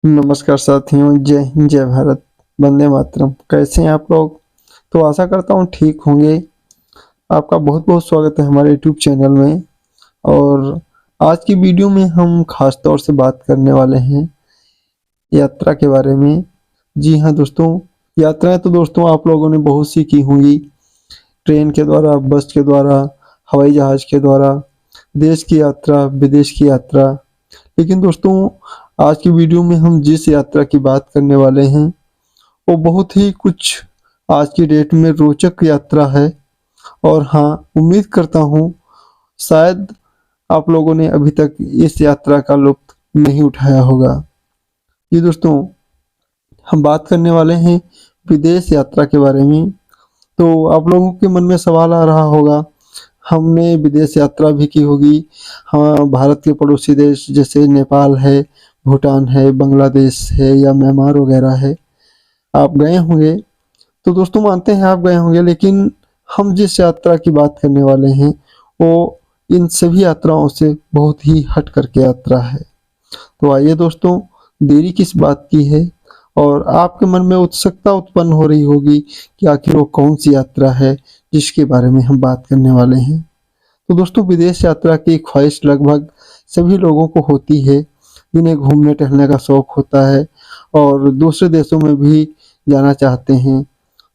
नमस्कार साथियों, जय हिंद, जय भारत, वंदे मातरम। कैसे हैं आप लोग? तो आशा करता हूँ ठीक होंगे। आपका बहुत बहुत स्वागत है हमारे यूट्यूब चैनल में। और आज की वीडियो में हम खास तौर से बात करने वाले हैं यात्रा के बारे में। जी हाँ दोस्तों, यात्राएं तो दोस्तों आप लोगों ने बहुत सी की होंगी। ट्रेन के द्वारा, बस के द्वारा, हवाई जहाज के द्वारा, देश की यात्रा, विदेश की यात्रा। लेकिन दोस्तों आज की वीडियो में हम जिस यात्रा की बात करने वाले हैं वो बहुत ही कुछ आज की डेट में रोचक यात्रा है। और हाँ, उम्मीद करता हूँ शायद आप लोगों ने अभी तक इस यात्रा का लुत्फ नहीं उठाया होगा। जी दोस्तों, हम बात करने वाले हैं विदेश यात्रा के बारे में। तो आप लोगों के मन में सवाल आ रहा होगा, हमने विदेश यात्रा भी की होगी। हाँ, भारत के पड़ोसी देश जैसे नेपाल है, भूटान है, बांग्लादेश है या म्यांमार वगैरह है, आप गए होंगे। तो दोस्तों मानते हैं आप गए होंगे, लेकिन हम जिस यात्रा की बात करने वाले हैं वो इन सभी यात्राओं से बहुत ही हट करके यात्रा है। तो आइए दोस्तों, देरी किस बात की है। और आपके मन में उत्सुकता उत्पन्न हो रही होगी कि आखिर वो कौन सी यात्रा है जिसके बारे में हम बात करने वाले हैं। तो दोस्तों, विदेश यात्रा की ख्वाहिश लगभग सभी लोगों को होती है जिन्हें घूमने टहलने का शौक होता है और दूसरे देशों में भी जाना चाहते हैं।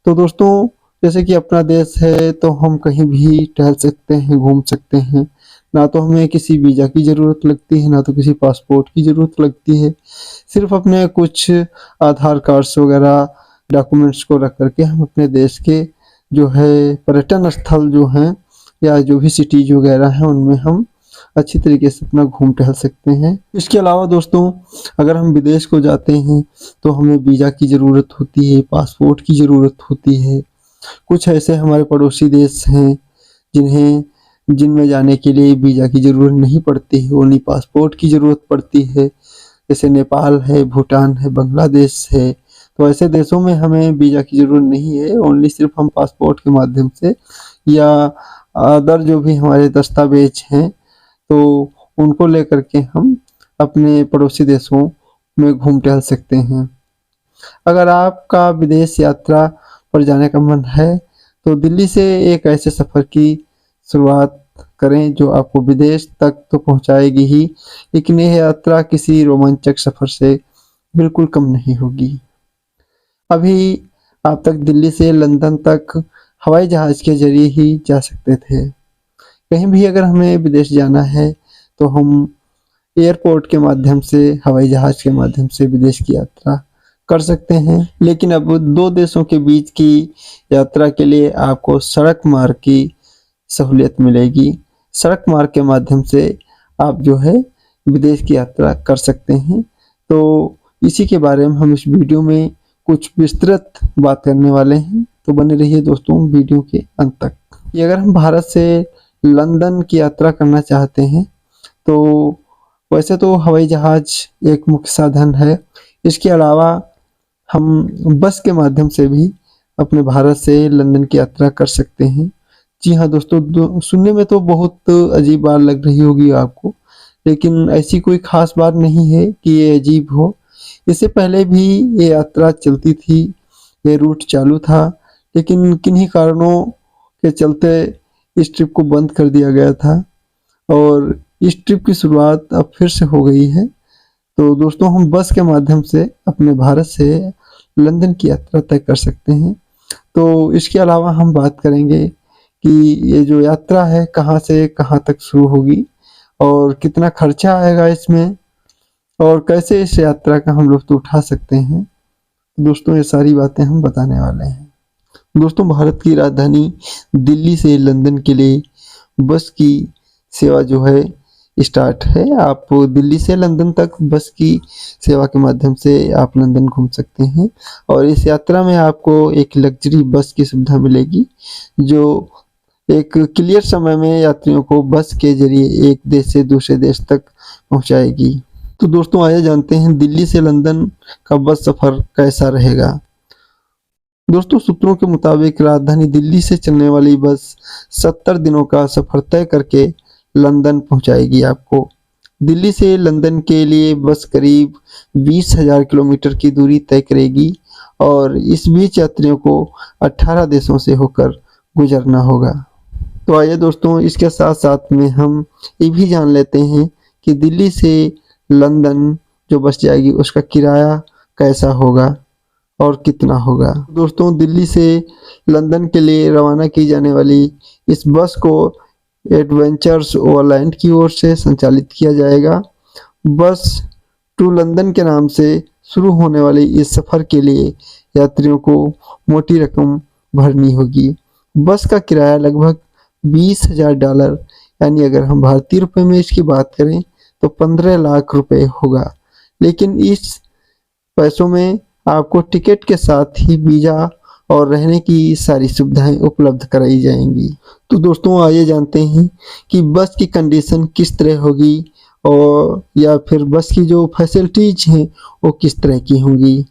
तो दोस्तों, जैसे कि अपना देश है तो हम कहीं भी टहल सकते हैं, घूम सकते हैं। ना तो हमें किसी वीज़ा की ज़रूरत लगती है, ना तो किसी पासपोर्ट की ज़रूरत लगती है। सिर्फ अपने कुछ आधार कार्ड्स वगैरह डॉक्यूमेंट्स को रख करके हम अपने देश के जो है पर्यटन स्थल जो हैं या जो भी सिटीज वगैरह हैं उनमें हम अच्छी तरीके से अपना घूम टहल सकते हैं। इसके अलावा दोस्तों, अगर हम विदेश को जाते हैं तो हमें वीज़ा की ज़रूरत होती है, पासपोर्ट की ज़रूरत होती है। कुछ ऐसे हमारे पड़ोसी देश हैं जिनमें जाने के लिए वीज़ा की ज़रूरत नहीं पड़ती है, ओनली पासपोर्ट की ज़रूरत पड़ती है। जैसे नेपाल है, भूटान है, बांग्लादेश है। तो ऐसे देशों में हमें वीज़ा की ज़रूरत नहीं है, ओनली सिर्फ हम पासपोर्ट के माध्यम से या अदर जो भी हमारे दस्तावेज हैं तो उनको लेकर के हम अपने पड़ोसी देशों में घूम टहल सकते हैं। अगर आपका विदेश यात्रा पर जाने का मन है तो दिल्ली से एक ऐसे सफ़र की शुरुआत करें जो आपको विदेश तक तो पहुंचाएगी ही, लेकिन यह यात्रा किसी रोमांचक सफ़र से बिल्कुल कम नहीं होगी। अभी आप तक दिल्ली से लंदन तक हवाई जहाज़ के ज़रिए ही जा सकते थे। कहीं भी अगर हमें विदेश जाना है तो हम एयरपोर्ट के माध्यम से, हवाई जहाज के माध्यम से विदेश की यात्रा कर सकते हैं। लेकिन अब दो देशों के बीच की यात्रा के लिए आपको सड़क मार्ग की सहूलियत मिलेगी। सड़क मार्ग के माध्यम से आप जो है विदेश की यात्रा कर सकते हैं। तो इसी के बारे में हम इस वीडियो में कुछ विस्तृत बात करने वाले हैं। तो बने रहिए दोस्तों वीडियो के अंत तक। ये अगर हम भारत से लंदन की यात्रा करना चाहते हैं तो वैसे तो हवाई जहाज एक मुख्य साधन है। इसके अलावा हम बस के माध्यम से भी अपने भारत से लंदन की यात्रा कर सकते हैं। जी हाँ दोस्तों, सुनने में तो बहुत अजीब बात लग रही होगी आपको, लेकिन ऐसी कोई खास बात नहीं है कि ये अजीब हो। इससे पहले भी ये यात्रा चलती थी, ये रूट चालू था, लेकिन किन्हीं कारणों के चलते इस ट्रिप को बंद कर दिया गया था और इस ट्रिप की शुरुआत अब फिर से हो गई है। तो दोस्तों, हम बस के माध्यम से अपने भारत से लंदन की यात्रा तय कर सकते हैं। तो इसके अलावा हम बात करेंगे कि ये जो यात्रा है कहाँ से कहाँ तक शुरू होगी और कितना खर्चा आएगा इसमें और कैसे इस यात्रा का हम लुत्फ़ उठा सकते हैं। दोस्तों, ये सारी बातें हम बताने वाले हैं। दोस्तों, भारत की राजधानी दिल्ली से लंदन के लिए बस की सेवा जो है स्टार्ट है। आप दिल्ली से लंदन तक बस की सेवा के माध्यम से आप लंदन घूम सकते हैं और इस यात्रा में आपको एक लग्जरी बस की सुविधा मिलेगी जो एक क्लियर समय में यात्रियों को बस के जरिए एक देश से दूसरे देश तक पहुंचाएगी। तो दोस्तों, आइए जानते हैं दिल्ली से लंदन का बस सफ़र कैसा रहेगा। दोस्तों, सूत्रों के मुताबिक राजधानी दिल्ली से चलने वाली बस 70 दिनों का सफ़र तय करके लंदन पहुंचाएगी आपको। दिल्ली से लंदन के लिए बस करीब 20,000 किलोमीटर की दूरी तय करेगी और इस बीच यात्रियों को 18 देशों से होकर गुजरना होगा। तो आइए दोस्तों, इसके साथ साथ में हम ये भी जान लेते हैं कि दिल्ली से लंदन जो बस जाएगी उसका किराया कैसा होगा और कितना होगा। दोस्तों, दिल्ली से लंदन के लिए रवाना की जाने वाली इस बस को एडवेंचर्स ओवरलैंड की ओर से संचालित किया जाएगा। बस टू लंदन के नाम से शुरू होने वाले इस सफ़र के लिए यात्रियों को मोटी रकम भरनी होगी। बस का किराया लगभग $20,000 यानी अगर हम भारतीय रुपए में इसकी बात करें तो 15 लाख रुपए होगा। लेकिन इस पैसों में आपको टिकट के साथ ही वीज़ा और रहने की सारी सुविधाएं उपलब्ध कराई जाएंगी। तो दोस्तों, आइए जानते हैं कि बस की कंडीशन किस तरह होगी और या फिर बस की जो फैसिलिटीज हैं वो किस तरह की होंगी।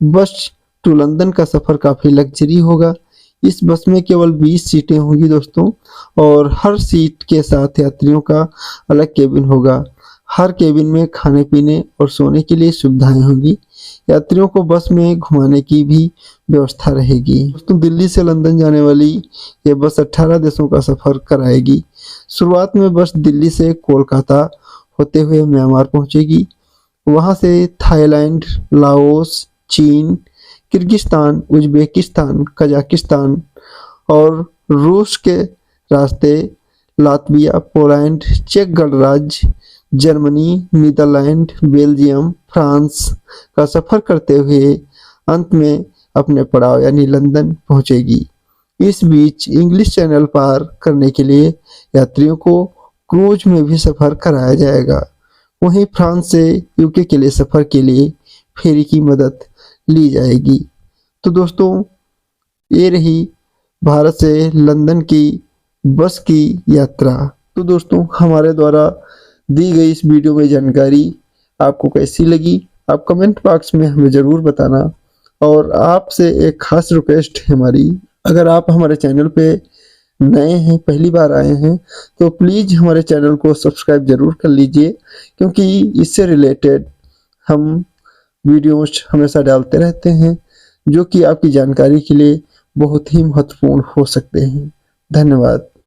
बस टू लंदन का सफ़र काफ़ी लग्जरी होगा। इस बस में केवल 20 सीटें होंगी दोस्तों, और हर सीट के साथ यात्रियों का अलग केबिन होगा। हर केबिन में खाने पीने और सोने के लिए सुविधाएं होंगी। यात्रियों को बस में घुमाने की भी व्यवस्था रहेगी। दोस्तों, दिल्ली से लंदन जाने वाली ये बस 18 देशों का सफ़र कराएगी। शुरुआत में बस दिल्ली से कोलकाता होते हुए म्यांमार पहुंचेगी। वहां से थाईलैंड, लाओस, चीन, किर्गिस्तान, उज्बेकिस्तान, कजाकिस्तान और रूस के रास्ते लातविया, पोलैंड, चेक गणराज्य, जर्मनी, नीदरलैंड, बेल्जियम, फ्रांस का सफ़र करते हुए अंत में अपने पड़ाव यानी लंदन पहुंचेगी। इस बीच इंग्लिश चैनल पार करने के लिए यात्रियों को क्रूज में भी सफ़र कराया जाएगा। वहीं फ्रांस से यूके के लिए सफ़र के लिए फेरी की मदद ली जाएगी। तो दोस्तों, ये रही भारत से लंदन की बस की यात्रा। तो दोस्तों, हमारे द्वारा दी गई इस वीडियो में जानकारी आपको कैसी लगी आप कमेंट बॉक्स में हमें ज़रूर बताना। और आपसे एक खास रिक्वेस्ट है हमारी, अगर आप हमारे चैनल पे नए हैं, पहली बार आए हैं, तो प्लीज़ हमारे चैनल को सब्सक्राइब ज़रूर कर लीजिए, क्योंकि इससे रिलेटेड हम वीडियोस हमेशा डालते रहते हैं जो कि आपकी जानकारी के लिए बहुत ही महत्वपूर्ण हो सकते हैं। धन्यवाद।